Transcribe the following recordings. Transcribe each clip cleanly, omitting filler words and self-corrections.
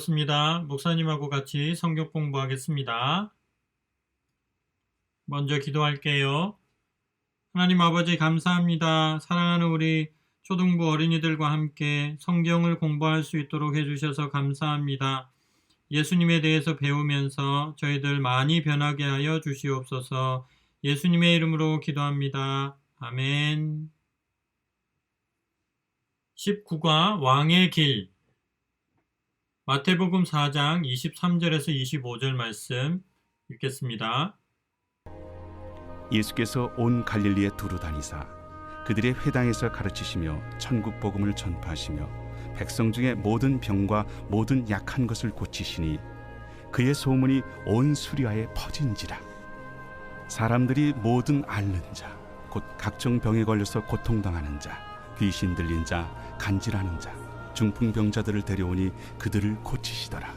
반갑습니다. 목사님하고 같이 성경 공부하겠습니다. 먼저 기도할게요. 하나님 아버지 감사합니다. 사랑하는 우리 초등부 어린이들과 함께 성경을 공부할 수 있도록 해주셔서 감사합니다. 예수님에 대해서 배우면서 저희들 많이 변하게 하여 주시옵소서. 예수님의 이름으로 기도합니다. 아멘. 19과 왕의 길. 마태복음 4장 23절에서 25절 말씀 읽겠습니다. 예수께서 온 갈릴리에 두루 다니사 그들의 회당에서 가르치시며 천국 복음을 전파하시며 백성 중에 모든 병과 모든 약한 것을 고치시니 그의 소문이 온 수리아에 퍼진지라. 사람들이 모든 앓는 자 곧 각종 병에 걸려서 고통당하는 자, 귀신 들린 자, 간질하는 자, 중풍병자들을 데려오니 그들을 고치시더라.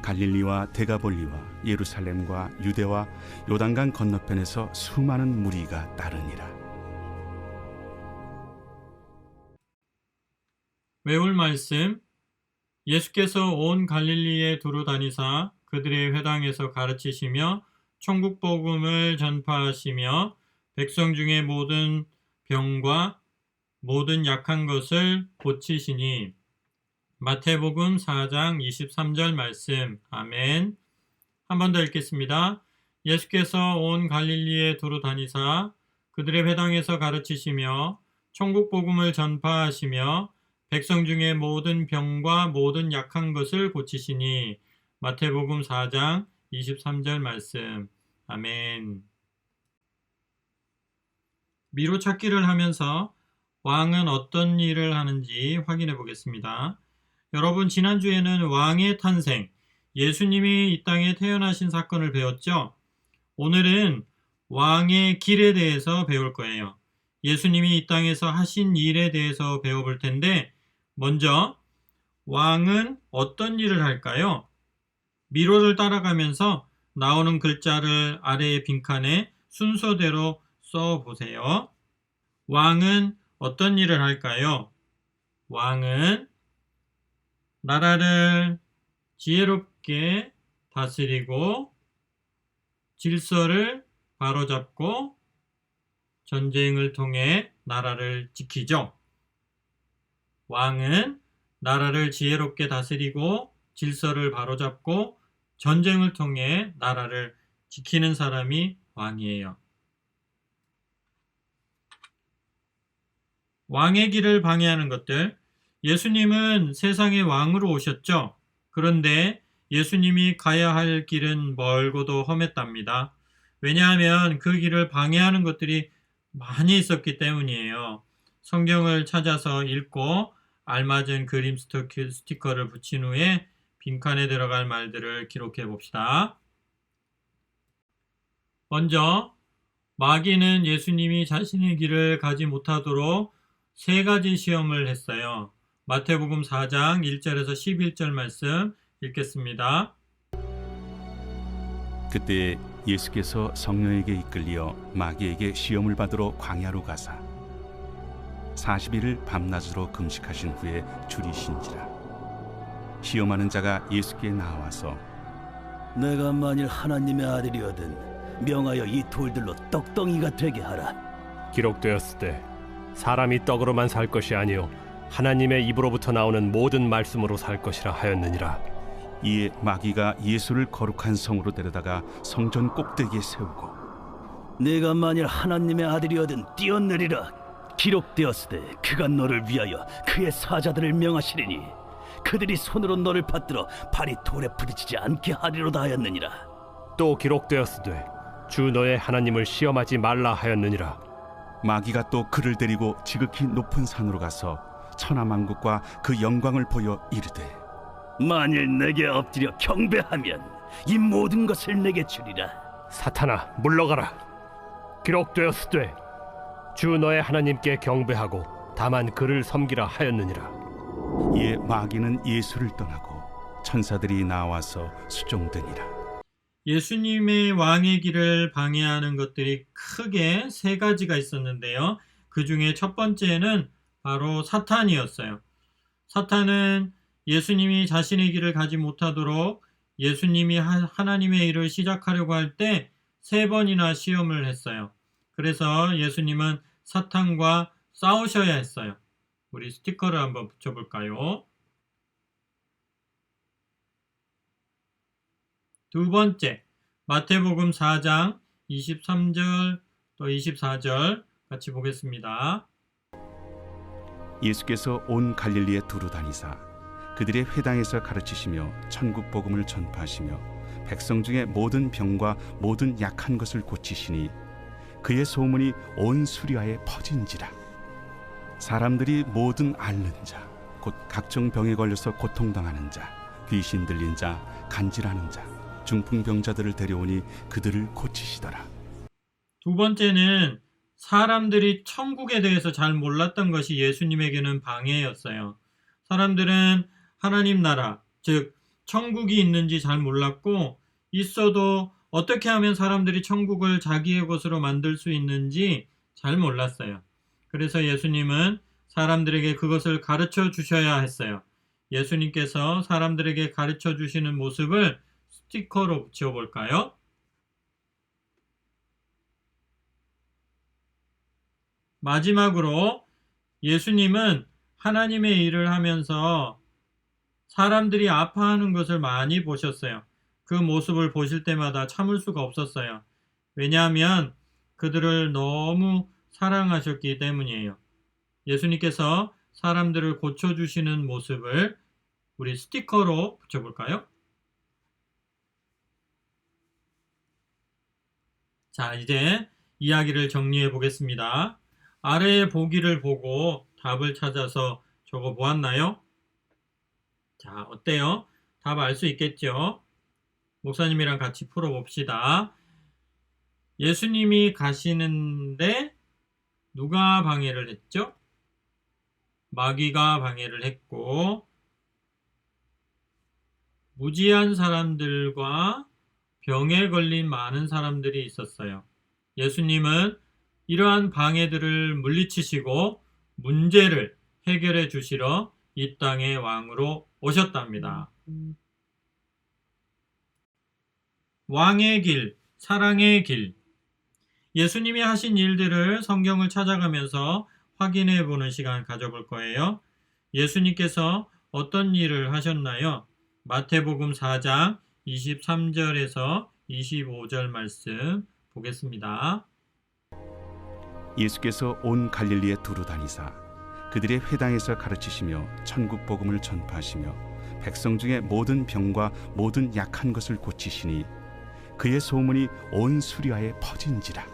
갈릴리와 데가볼리와 예루살렘과 유대와 요단강 건너편에서 수많은 무리가 따르니라. 외울 말씀. 예수께서 온 갈릴리에 두루 다니사 그들의 회당에서 가르치시며 천국 복음을 전파하시며 백성 중에 모든 병과 모든 약한 것을 고치시니. 마태복음 4장 23절 말씀. 아멘. 한 번 더 읽겠습니다. 예수께서 온 갈릴리에 두루 다니사 그들의 회당에서 가르치시며 천국 복음을 전파하시며 백성 중에 모든 병과 모든 약한 것을 고치시니. 마태복음 4장 23절 말씀. 아멘. 미로 찾기를 하면서 왕은 어떤 일을 하는지 확인해 보겠습니다. 여러분, 지난주에는 왕의 탄생, 예수님이 이 땅에 태어나신 사건을 배웠죠? 오늘은 왕의 길에 대해서 배울 거예요. 예수님이 이 땅에서 하신 일에 대해서 배워볼 텐데, 먼저 왕은 어떤 일을 할까요? 미로를 따라가면서 나오는 글자를 아래의 빈칸에 순서대로 써보세요. 왕은 어떤 일을 할까요? 왕은 나라를 지혜롭게 다스리고 질서를 바로잡고 전쟁을 통해 나라를 지키죠. 왕은 나라를 지혜롭게 다스리고 질서를 바로잡고 전쟁을 통해 나라를 지키는 사람이 왕이에요. 왕의 길을 방해하는 것들. 예수님은 세상의 왕으로 오셨죠. 그런데 예수님이 가야 할 길은 멀고도 험했답니다. 왜냐하면 그 길을 방해하는 것들이 많이 있었기 때문이에요. 성경을 찾아서 읽고 알맞은 그림 스티커를 붙인 후에 빈칸에 들어갈 말들을 기록해 봅시다. 먼저 마귀는 예수님이 자신의 길을 가지 못하도록 3가지 시험을 했어요. 마태복음 4장 1절에서 11절 말씀 읽겠습니다. 그때 예수께서 성령에게 이끌려 마귀에게 시험을 받으러 광야로 가사 40일을 밤낮으로 금식하신 후에 줄이신지라. 시험하는 자가 예수께 나와서 내가 만일 하나님의 아들이거든 명하여 이 돌들로 떡덩이가 되게 하라. 기록되었으되 사람이 떡으로만 살 것이 아니요 하나님의 입으로부터 나오는 모든 말씀으로 살 것이라 하였느니라. 이에 마귀가 예수를 거룩한 성으로 데려다가 성전 꼭대기에 세우고 내가 만일 하나님의 아들이거든 뛰어내리라. 기록되었으되 그가 너를 위하여 그의 사자들을 명하시리니 그들이 손으로 너를 받들어 발이 돌에 부딪히지 않게 하리로다 하였느니라. 또 기록되었으되 주 너의 하나님을 시험하지 말라 하였느니라. 마귀가 또 그를 데리고 지극히 높은 산으로 가서 천하만국과 그 영광을 보여 이르되 만일 내게 엎드려 경배하면 이 모든 것을 내게 주리라. 사탄아 물러가라. 기록되었으되 주 너의 하나님께 경배하고 다만 그를 섬기라 하였느니라. 이에 마귀는 예수를 떠나고 천사들이 나와서 수종되니라. 예수님의 왕의 길을 방해하는 것들이 크게 3가지가 있었는데요. 그 중에 첫 번째는 바로 사탄이었어요. 사탄은 예수님이 자신의 길을 가지 못하도록 예수님이 하나님의 일을 시작하려고 할 때 3번이나 시험을 했어요. 그래서 예수님은 사탄과 싸우셔야 했어요. 우리 스티커를 한번 붙여볼까요? 두 번째, 마태복음 4장 23절 또 24절 같이 보겠습니다. 예수께서 온 갈릴리에 두루 다니사 그들의 회당에서 가르치시며 천국 복음을 전파하시며 백성 중에 모든 병과 모든 약한 것을 고치시니 그의 소문이 온 수리아에 퍼진지라. 사람들이 모든 앓는 자, 곧 각종 병에 걸려서 고통당하는 자, 귀신 들린 자, 간질하는 자, 중풍병자들을 데려오니 그들을 고치시더라. 두 번째는 사람들이 천국에 대해서 잘 몰랐던 것이 예수님에게는 방해였어요. 사람들은 하나님 나라, 즉 천국이 있는지 잘 몰랐고, 있어도 어떻게 하면 사람들이 천국을 자기의 것으로 만들 수 있는지 잘 몰랐어요. 그래서 예수님은 사람들에게 그것을 가르쳐 주셔야 했어요. 예수님께서 사람들에게 가르쳐 주시는 모습을 스티커로 붙여볼까요? 마지막으로 예수님은 하나님의 일을 하면서 사람들이 아파하는 것을 많이 보셨어요. 그 모습을 보실 때마다 참을 수가 없었어요. 왜냐하면 그들을 너무 사랑하셨기 때문이에요. 예수님께서 사람들을 고쳐주시는 모습을 우리 스티커로 붙여볼까요? 자, 이제 이야기를 정리해 보겠습니다. 아래의 보기를 보고 답을 찾아서 적어 보았나요? 자, 어때요? 답 알 수 있겠죠? 목사님이랑 같이 풀어봅시다. 예수님이 가시는데 누가 방해를 했죠? 마귀가 방해를 했고, 무지한 사람들과 병에 걸린 많은 사람들이 있었어요. 예수님은 이러한 방해들을 물리치시고 문제를 해결해 주시러 이 땅의 왕으로 오셨답니다. 왕의 길, 사랑의 길. 예수님이 하신 일들을 성경을 찾아가면서 확인해 보는 시간 가져볼 거예요. 예수님께서 어떤 일을 하셨나요? 마태복음 4장 23절에서 25절 말씀 보겠습니다. 예수께서 온 갈릴리에 두루 다니사 그들의 회당에서 가르치시며 천국 복음을 전파하시며 백성 중에 모든 병과 모든 약한 것을 고치시니 그의 소문이 온 수리아에 퍼진지라.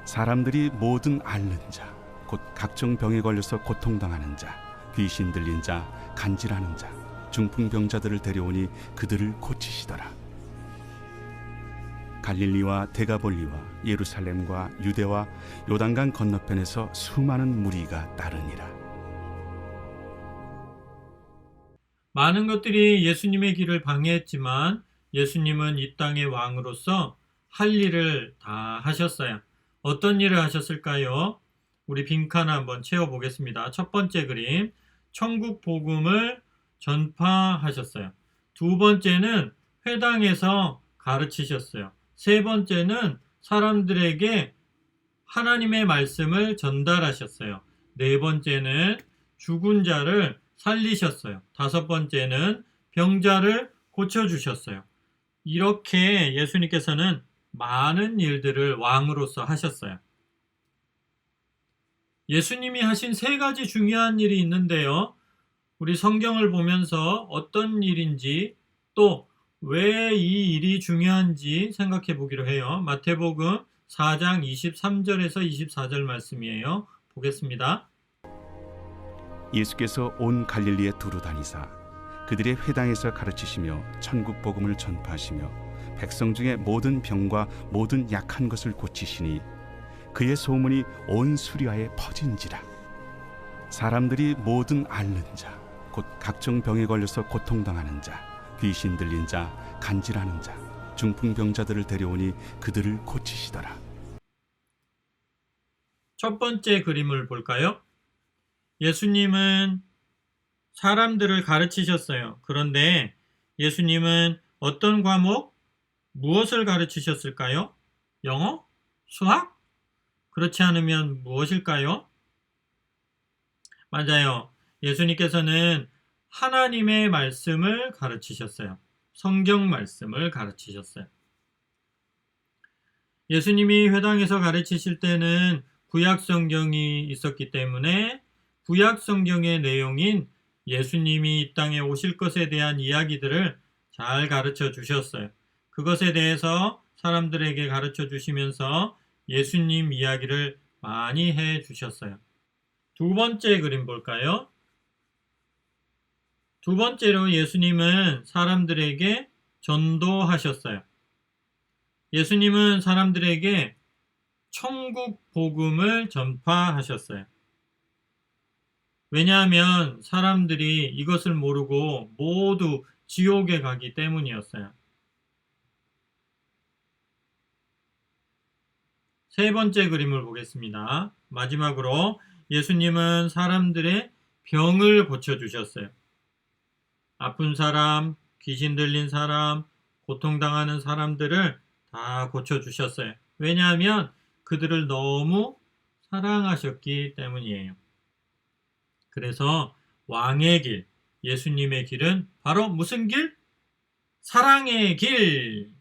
사람들이 모든 앓는 자, 곧 각종 병에 걸려서 고통당하는 자, 귀신 들린 자, 간질하는 자, 중풍병자들을 데려오니 그들을 고치시더라. 갈릴리와 데가볼리와 예루살렘과 유대와 요단강 건너편에서 수많은 무리가 따르니라. 많은 것들이 예수님의 길을 방해했지만 예수님은 이 땅의 왕으로서 할 일을 다 하셨어요. 어떤 일을 하셨을까요? 우리 빈칸 한번 채워보겠습니다. 첫 번째 그림, 천국 복음을 전파하셨어요. 두 번째는 회당에서 가르치셨어요. 세 번째는 사람들에게 하나님의 말씀을 전달하셨어요. 네 번째는 죽은 자를 살리셨어요. 다섯 번째는 병자를 고쳐주셨어요. 이렇게 예수님께서는 많은 일들을 왕으로서 하셨어요. 예수님이 하신 3가지 중요한 일이 있는데요. 우리 성경을 보면서 어떤 일인지 또 왜 이 일이 중요한지 생각해 보기로 해요. 마태복음 4장 23절에서 24절 말씀이에요. 보겠습니다. 예수께서 온 갈릴리에 두루 다니사 그들의 회당에서 가르치시며 천국 복음을 전파하시며 백성 중에 모든 병과 모든 약한 것을 고치시니 그의 소문이 온 수리아에 퍼진지라. 사람들이 모든 앓는 자, 곧 각종 병에 걸려서 고통당하는 자, 귀신 들린 자, 간질하는 자, 중풍병자들을 데려오니 그들을 고치시더라. 첫 번째 그림을 볼까요? 예수님은 사람들을 가르치셨어요. 그런데 예수님은 어떤 과목, 무엇을 가르치셨을까요? 영어? 수학? 그렇지 않으면 무엇일까요? 맞아요. 예수님께서는 하나님의 말씀을 가르치셨어요. 성경 말씀을 가르치셨어요. 예수님이 회당에서 가르치실 때는 구약 성경이 있었기 때문에 구약 성경의 내용인 예수님이 이 땅에 오실 것에 대한 이야기들을 잘 가르쳐 주셨어요. 그것에 대해서 사람들에게 가르쳐 주시면서 예수님 이야기를 많이 해 주셨어요. 두 번째 그림 볼까요? 두 번째로 예수님은 사람들에게 전도하셨어요. 예수님은 사람들에게 천국 복음을 전파하셨어요. 왜냐하면 사람들이 이것을 모르고 모두 지옥에 가기 때문이었어요. 세 번째 그림을 보겠습니다. 마지막으로 예수님은 사람들의 병을 고쳐주셨어요. 아픈 사람, 귀신 들린 사람, 고통당하는 사람들을 다 고쳐주셨어요. 왜냐하면 그들을 너무 사랑하셨기 때문이에요. 그래서 왕의 길, 예수님의 길은 바로 무슨 길? 사랑의 길!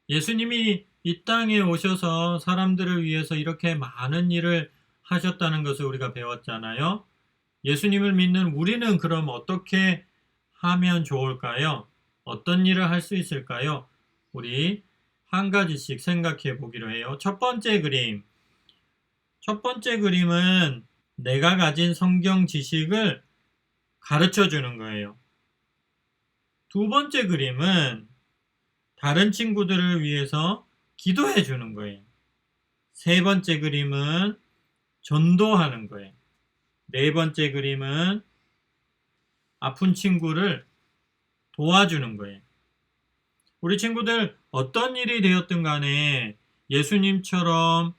예수님이 이 땅에 오셔서 사람들을 위해서 이렇게 많은 일을 하셨다는 것을 우리가 배웠잖아요. 예수님을 믿는 우리는 그럼 어떻게 하면 좋을까요? 어떤 일을 할 수 있을까요? 우리 한 가지씩 생각해 보기로 해요. 첫 번째 그림. 첫 번째 그림은 내가 가진 성경 지식을 가르쳐 주는 거예요. 두 번째 그림은 다른 친구들을 위해서 기도해 주는 거예요. 세 번째 그림은 전도하는 거예요. 네 번째 그림은 아픈 친구를 도와주는 거예요. 우리 친구들 어떤 일이 되었든 간에 예수님처럼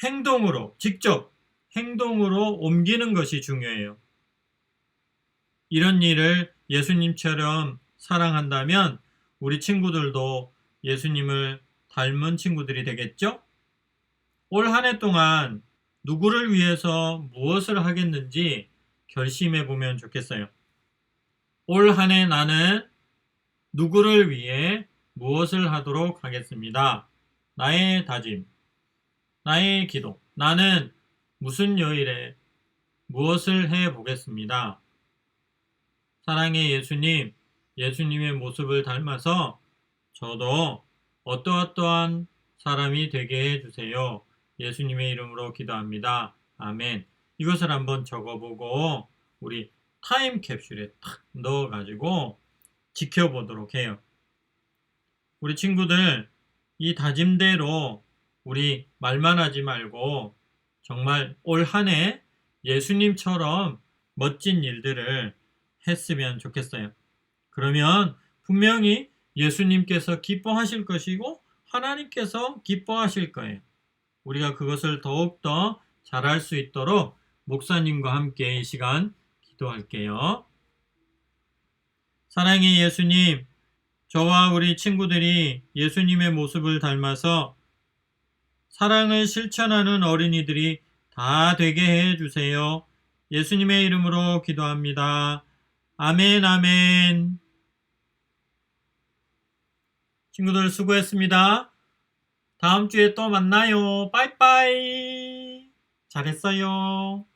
행동으로, 직접 행동으로 옮기는 것이 중요해요. 이런 일을 예수님처럼 사랑한다면 우리 친구들도 예수님을 닮은 친구들이 되겠죠? 올 한 해 동안 누구를 위해서 무엇을 하겠는지 결심해 보면 좋겠어요. 올 한 해 나는 누구를 위해 무엇을 하도록 하겠습니다. 나의 다짐, 나의 기도, 나는 무슨 요일에 무엇을 해 보겠습니다. 사랑의 예수님, 예수님의 모습을 닮아서 저도 어떠어떠한 사람이 되게 해주세요. 예수님의 이름으로 기도합니다. 아멘. 이것을 한번 적어보고 우리 타임캡슐에 탁 넣어가지고 지켜보도록 해요. 우리 친구들 이 다짐대로 우리 말만 하지 말고 정말 올 한 해 예수님처럼 멋진 일들을 했으면 좋겠어요. 그러면 분명히 예수님께서 기뻐하실 것이고 하나님께서 기뻐하실 거예요. 우리가 그것을 더욱더 잘할 수 있도록 목사님과 함께 이 시간 기도할게요. 사랑의 예수님, 저와 우리 친구들이 예수님의 모습을 닮아서 사랑을 실천하는 어린이들이 다 되게 해주세요. 예수님의 이름으로 기도합니다. 아멘, 아멘. 친구들 수고했습니다. 다음 주에 또 만나요. 빠이빠이. 잘했어요.